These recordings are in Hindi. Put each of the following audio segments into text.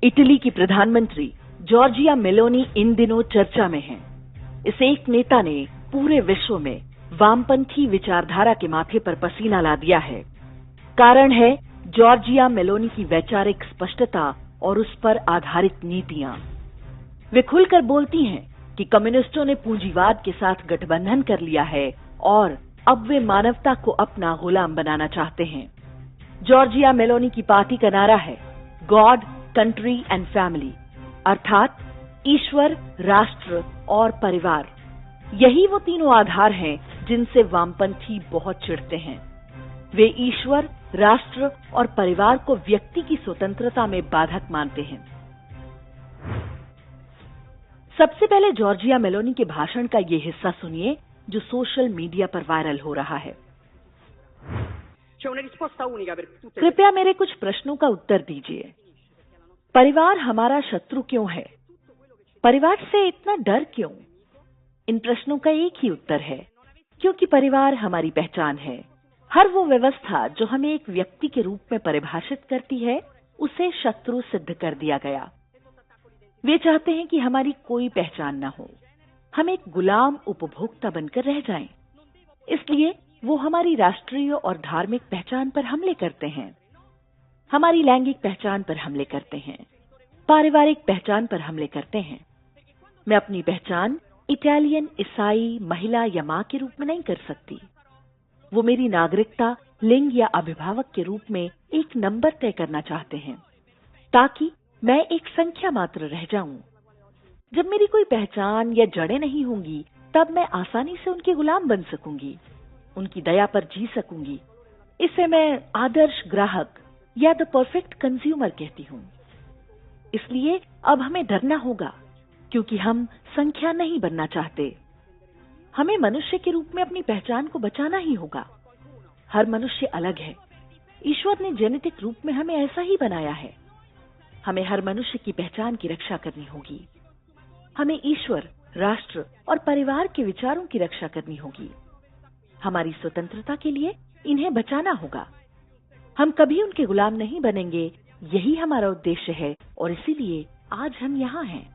इटली की प्रधानमंत्री जॉर्जिया मेलोनी इन दिनों चर्चा में हैं। इस एक नेता ने पूरे विश्व में वामपंथी विचारधारा के माथे पर पसीना ला दिया है। कारण है जॉर्जिया मेलोनी की वैचारिक स्पष्टता और उस पर आधारित नीतियां। वे खुलकर बोलती हैं कि कम्युनिस्टों ने पूंजीवाद के साथ गठबंधन कर लिया है और अब वे मानवता को अपना गुलाम बनाना चाहते हैं। जॉर्जिया मेलोनी की पार्टी का नारा है गॉड, कंट्री एंड फैमिली, अर्थात ईश्वर, राष्ट्र और परिवार। यही वो तीनों आधार हैं जिनसे वामपंथी बहुत चिढ़ते हैं। वे ईश्वर, राष्ट्र और परिवार को व्यक्ति की स्वतंत्रता में बाधक मानते हैं। सबसे पहले जॉर्जिया मेलोनी के भाषण का ये हिस्सा सुनिए जो सोशल मीडिया पर वायरल हो रहा है। कृपया मेरे कुछ प्रश्नों का उत्तर दीजिए। परिवार हमारा शत्रु क्यों है? परिवार से इतना डर क्यों? इन प्रश्नों का एक ही उत्तर है, क्योंकि परिवार हमारी पहचान है। हर वो व्यवस्था जो हमें एक व्यक्ति के रूप में परिभाषित करती है, उसे शत्रु सिद्ध कर दिया गया। वे चाहते हैं कि हमारी कोई पहचान न हो, हम एक गुलाम उपभोक्ता बनकर रह जाएं। इसलिए वो हमारी राष्ट्रीय और धार्मिक पहचान पर हमले करते हैं, हमारी लैंगिक पहचान पर हमले करते हैं, पारिवारिक पहचान पर हमले करते हैं। मैं अपनी पहचान इटालियन, ईसाई, महिला या मां के रूप में नहीं कर सकती। वो मेरी नागरिकता, लिंग या अभिभावक के रूप में एक नंबर तय करना चाहते हैं, ताकि मैं एक संख्या मात्र रह जाऊं। जब मेरी कोई पहचान या जड़ें नहीं होंगी, तब मैं आसानी से उनके गुलाम बन सकूंगी, उनकी दया पर जी सकूंगी। इसे मैं आदर्श ग्राहक या द परफेक्ट कंज्यूमर कहती हूं। इसलिए अब हमें डरना होगा, क्योंकि हम संख्या नहीं बनना चाहते। हमें मनुष्य के रूप में अपनी पहचान को बचाना ही होगा। हर मनुष्य अलग है। ईश्वर ने जेनेटिक रूप में हमें ऐसा ही बनाया है। हमें हर मनुष्य की पहचान की रक्षा करनी होगी। हमें ईश्वर, राष्ट्र और परिवार के विचारों की रक्षा करनी होगी। हमारी स्वतंत्रता के लिए इन्हें बचाना होगा। हम कभी उनके गुलाम नहीं बनेंगे, यही हमारा उद्देश्य है और इसीलिए आज हम यहाँ हैं।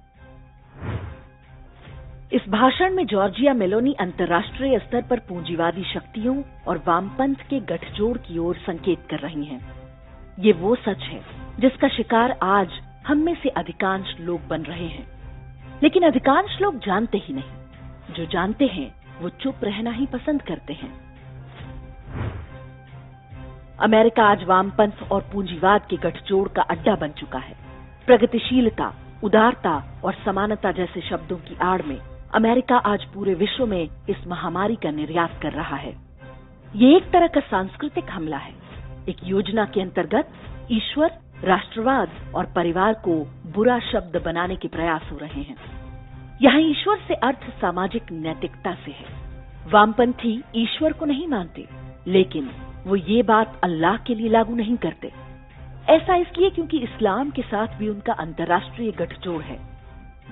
इस भाषण में जॉर्जिया मेलोनी अंतर्राष्ट्रीय स्तर पर पूंजीवादी शक्तियों और वामपंथ के गठजोड़ की ओर संकेत कर रही हैं। ये वो सच है जिसका शिकार आज हम में से अधिकांश लोग बन रहे हैं। लेकिन अधिकांश लोग जानते ही नहीं। जो जानते हैं वो चुप रहना ही पसंद करते हैं। अमेरिका आज वामपंथ और पूंजीवाद के गठजोड़ का अड्डा बन चुका है। प्रगतिशीलता, उदारता और समानता जैसे शब्दों की आड़ में अमेरिका आज पूरे विश्व में इस महामारी का निर्यात कर रहा है। ये एक तरह का सांस्कृतिक हमला है। एक योजना के अंतर्गत ईश्वर, राष्ट्रवाद और परिवार को बुरा शब्द बनाने के प्रयास हो रहे हैं। यहाँ ईश्वर से अर्थ सामाजिक नैतिकता से है। वामपंथी ईश्वर को नहीं मानते, लेकिन वो ये बात अल्लाह के लिए लागू नहीं करते। ऐसा इसलिए क्योंकि इस्लाम के साथ भी उनका अंतर्राष्ट्रीय गठजोड़ है।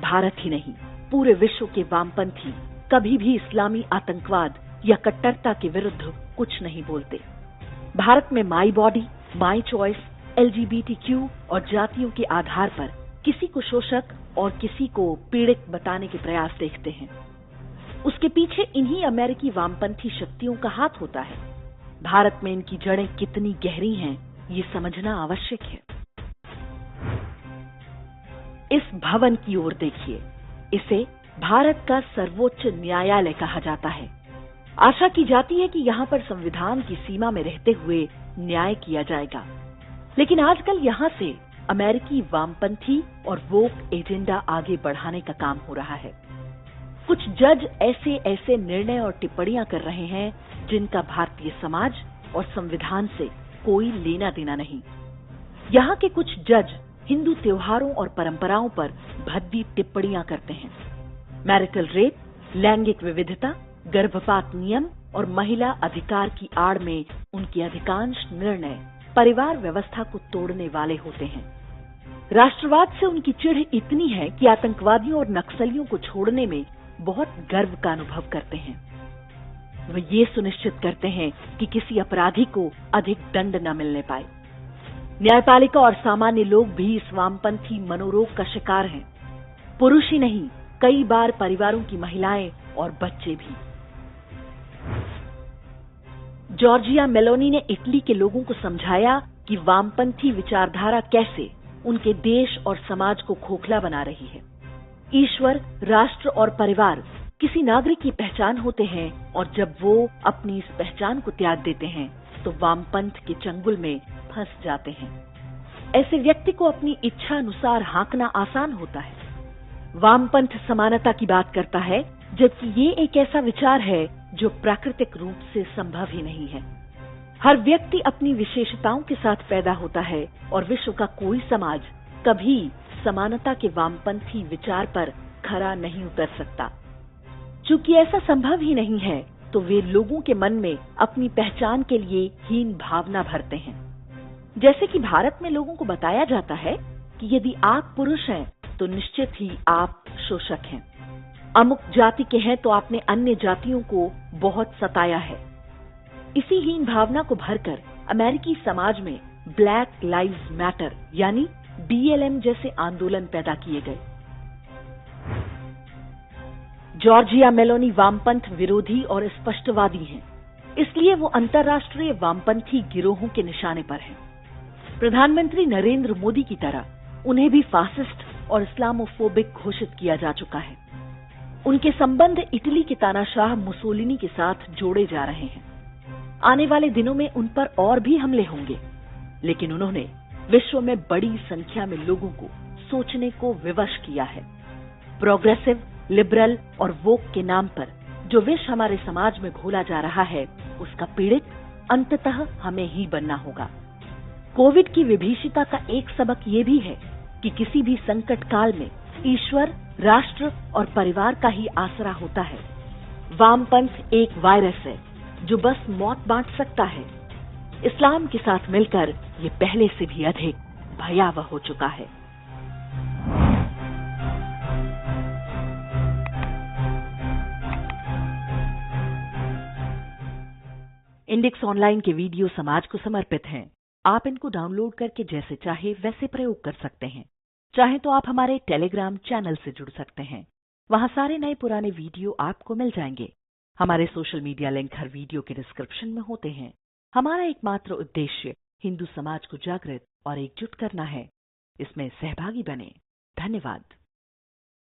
भारत ही नहीं, पूरे विश्व के वामपंथी कभी भी इस्लामी आतंकवाद या कट्टरता के विरुद्ध कुछ नहीं बोलते। भारत में my body, my choice, LGBTQ और जातियों के आधार पर किसी को शोषक और किसी को पीड़ित बताने के प्रयास देखते हैं। उसके पीछे इन्हीं अमेरिकी वामपंथी शक्तियों का हाथ होता है। भारत में इनकी जड़ें कितनी गहरी हैं, ये समझना आवश्यक है। इस भवन की ओर देखिए। इसे भारत का सर्वोच्च न्यायालय कहा जाता है। आशा की जाती है कि यहाँ पर संविधान की सीमा में रहते हुए न्याय किया जाएगा। लेकिन आजकल यहाँ से अमेरिकी वामपंथी और वोक एजेंडा आगे बढ़ाने का काम हो रहा है। कुछ जज ऐसे निर्णय और टिप्पणियां कर रहे हैं जिनका भारतीय समाज और संविधान से कोई लेना देना नहीं। यहाँ के कुछ जज हिंदू त्योहारों और परंपराओं पर भद्दी टिप्पणियां करते हैं। मैरिटल रेप, लैंगिक विविधता, गर्भपात नियम और महिला अधिकार की आड़ में उनके अधिकांश निर्णय परिवार व्यवस्था को तोड़ने वाले होते हैं। राष्ट्रवाद से उनकी चिढ़ इतनी है कि आतंकवादियों और नक्सलियों को छोड़ने में बहुत गर्व का अनुभव करते हैं। वे ये सुनिश्चित करते हैं कि किसी अपराधी को अधिक दंड न मिलने पाए। न्यायपालिका और सामान्य लोग भी इस वामपंथी मनोरोग का शिकार हैं। पुरुष ही नहीं, कई बार परिवारों की महिलाएं और बच्चे भी। जॉर्जिया मेलोनी ने इटली के लोगों को समझाया कि वामपंथी विचारधारा कैसे उनके देश और समाज को खोखला बना रही है। ईश्वर, राष्ट्र और परिवार किसी नागरिक की पहचान होते हैं और जब वो अपनी इस पहचान को त्याग देते हैं तो वामपंथ के चंगुल में फंस जाते हैं। ऐसे व्यक्ति को अपनी इच्छा अनुसार हाँकना आसान होता है। वामपंथ समानता की बात करता है, जबकि ये एक ऐसा विचार है जो प्राकृतिक रूप से संभव ही नहीं है। हर व्यक्ति अपनी विशेषताओं के साथ पैदा होता है और विश्व का कोई समाज कभी समानता के वामपंथी विचार पर खरा नहीं उतर सकता। चूंकि ऐसा संभव ही नहीं है, तो वे लोगों के मन में अपनी पहचान के लिए हीन भावना भरते हैं। जैसे कि भारत में लोगों को बताया जाता है कि यदि आप पुरुष हैं तो निश्चित ही आप शोषक हैं। अमुक जाति के हैं तो आपने अन्य जातियों को बहुत सताया है। इसी हीन भावना को भरकर अमेरिकी समाज में ब्लैक लाइव्स मैटर यानी BLM जैसे आंदोलन पैदा किए गए। जॉर्जिया मेलोनी वामपंथ विरोधी और स्पष्टवादी हैं, इसलिए वो अंतर्राष्ट्रीय वामपंथी गिरोहों के निशाने पर हैं। प्रधानमंत्री नरेंद्र मोदी की तरह उन्हें भी फासिस्ट और इस्लामोफोबिक घोषित किया जा चुका है। उनके संबंध इटली के तानाशाह मुसोलिनी के साथ जोड़े जा रहे हैं। आने वाले दिनों में उन पर और भी हमले होंगे, लेकिन उन्होंने विश्व में बड़ी संख्या में लोगों को सोचने को विवश किया है। प्रोग्रेसिव, लिबरल और वोक के नाम पर जो विष हमारे समाज में घोला जा रहा है, उसका पीड़ित अंततः हमें ही बनना होगा। कोविड की विभीषिका का एक सबक ये भी है कि किसी भी संकट काल में ईश्वर, राष्ट्र और परिवार का ही आसरा होता है। वामपंथ एक वायरस है जो बस मौत बांट सकता है। इस्लाम के साथ मिलकर ये पहले से भी अधिक भयावह हो चुका है। इंडेक्स ऑनलाइन के वीडियो समाज को समर्पित हैं। आप इनको डाउनलोड करके जैसे चाहे वैसे प्रयोग कर सकते हैं। चाहे तो आप हमारे टेलीग्राम चैनल से जुड़ सकते हैं। वहां सारे नए पुराने वीडियो आपको मिल जाएंगे। हमारे सोशल मीडिया लिंक हर वीडियो के डिस्क्रिप्शन में होते हैं। हमारा एकमात्र उद्देश्य हिंदू समाज को जागृत और एकजुट करना है। इसमें सहभागी बने। धन्यवाद।